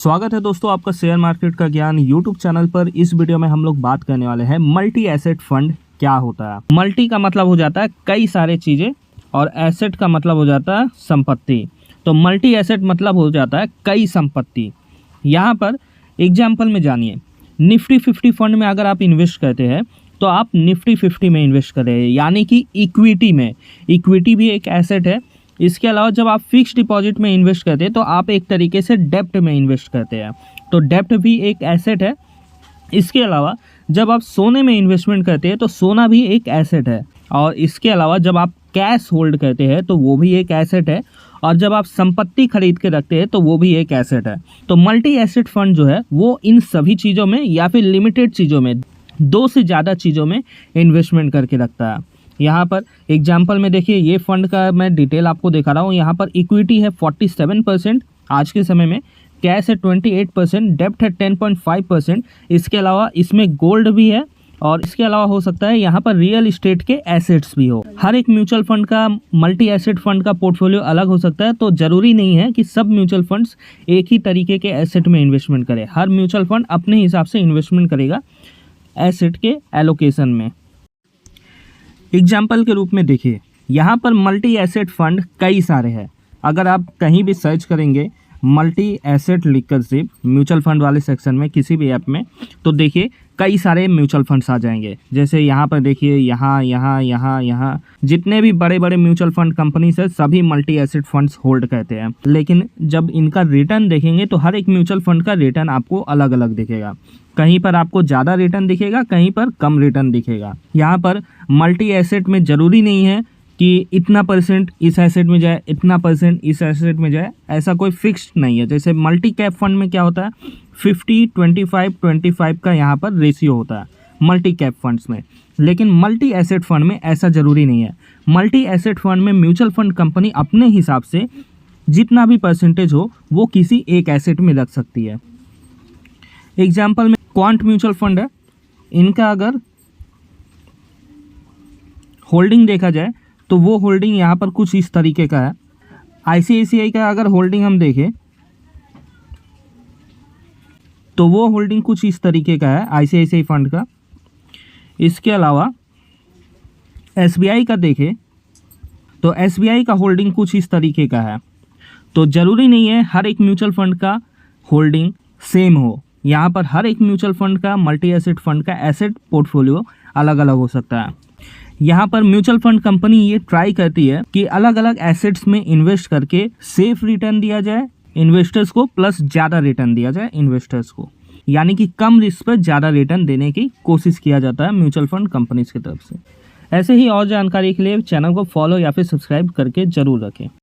स्वागत है दोस्तों आपका शेयर मार्केट का ज्ञान यूट्यूब चैनल पर। इस वीडियो में हम लोग बात करने वाले हैं मल्टी एसेट फंड क्या होता है। मल्टी का मतलब हो जाता है कई सारे चीज़ें और एसेट का मतलब हो जाता है संपत्ति। तो मल्टी एसेट मतलब हो जाता है कई संपत्ति। यहाँ पर एग्जाम्पल में जानिए, निफ्टी 50 फंड में अगर आप इन्वेस्ट करते हैं तो आप निफ्टी 50 में इन्वेस्ट कर रहे हैं, यानी कि इक्विटी में। इक्विटी भी एक एसेट है। इसके अलावा जब आप फिक्स डिपॉजिट में इन्वेस्ट करते हैं तो आप एक तरीके से डेप्ट में इन्वेस्ट करते हैं, तो डेप्ट भी एक एसेट है। इसके अलावा जब आप सोने में इन्वेस्टमेंट करते हैं तो सोना भी एक एसेट है। और इसके अलावा जब आप कैश होल्ड करते हैं तो वो भी एक एसेट है। और जब आप संपत्ति खरीद के रखते हैं तो वो भी एक एसेट है। तो मल्टी एसेट फंड जो है वो इन सभी चीज़ों में या फिर लिमिटेड चीज़ों में, 2 से ज़्यादा चीज़ों में इन्वेस्टमेंट करके रखता है। यहाँ पर एग्जाम्पल में देखिए, ये फंड का मैं डिटेल आपको दिखा रहा हूँ। यहाँ पर इक्विटी है 47% आज के समय में, कैश है 28%, डेब्ट है 10.5%। इसके अलावा इसमें गोल्ड भी है और इसके अलावा हो सकता है यहाँ पर रियल इस्टेट के एसेट्स भी हो। हर एक म्यूचुअल फंड का, मल्टी एसेट फंड का पोर्टफोलियो अलग हो सकता है, तो ज़रूरी नहीं है कि सब म्यूचुअल फंड्स एक ही तरीके के एसेट में इन्वेस्टमेंट करें। हर म्यूचुअल फंड अपने हिसाब से इन्वेस्टमेंट करेगा एसेट के एलोकेशन में। एग्जाम्पल के रूप में देखिए, यहाँ पर मल्टी एसेट फंड कई सारे हैं। अगर आप कहीं भी सर्च करेंगे मल्टी एसेट लिखकर सिर्फ म्यूचुअल फंड वाले सेक्शन में किसी भी ऐप में, तो देखिए कई सारे म्यूचुअल फंड्स आ जाएंगे। जैसे यहाँ पर देखिए, यहाँ जितने भी बड़े बड़े म्यूचुअल फंड कंपनीज है सभी मल्टी एसेट फंड्स होल्ड करते हैं। लेकिन जब इनका रिटर्न देखेंगे तो हर एक म्यूचुअल फंड का रिटर्न आपको अलग अलग दिखेगा। कहीं पर आपको ज़्यादा रिटर्न दिखेगा, कहीं पर कम रिटर्न दिखेगा। यहाँ पर मल्टी एसेट में ज़रूरी नहीं है कि इतना परसेंट इस एसेट में जाए, इतना परसेंट इस एसेट में जाए, ऐसा कोई फिक्स्ड नहीं है। जैसे मल्टी कैप फंड में क्या होता है, 50-25-25 का यहाँ पर रेशियो होता है मल्टी कैप फंड्स में। लेकिन मल्टी एसेट फंड में ऐसा ज़रूरी नहीं है। मल्टी एसेट फंड में म्यूचुअल फंड कंपनी अपने हिसाब से जितना भी परसेंटेज हो वो किसी एक एसेट में रख सकती है। एग्जाम्पल में क्वांट म्यूचुअल फंड है, इनका अगर होल्डिंग देखा जाए तो वो होल्डिंग यहाँ पर कुछ इस तरीके का है। ICICI का अगर होल्डिंग हम देखें तो वो होल्डिंग कुछ इस तरीके का है ICICI फंड का। इसके अलावा SBI का देखें तो SBI का होल्डिंग कुछ इस तरीके का है। तो ज़रूरी नहीं है हर एक म्यूचुअल फंड का होल्डिंग सेम हो। यहाँ पर हर एक म्यूचुअल फंड का, मल्टी एसेट फंड का एसेट पोर्टफोलियो अलग अलग हो सकता है। यहाँ पर म्यूचुअल फंड कंपनी ये ट्राई करती है कि अलग अलग एसेट्स में इन्वेस्ट करके सेफ रिटर्न दिया जाए इन्वेस्टर्स को, प्लस ज़्यादा रिटर्न दिया जाए इन्वेस्टर्स को, यानी कि कम रिस्क पर ज़्यादा रिटर्न देने की कोशिश किया जाता है म्यूचुअल फंड कंपनीज की तरफ से। ऐसे ही और जानकारी के लिए चैनल को फॉलो या फिर सब्सक्राइब करके ज़रूर रखें।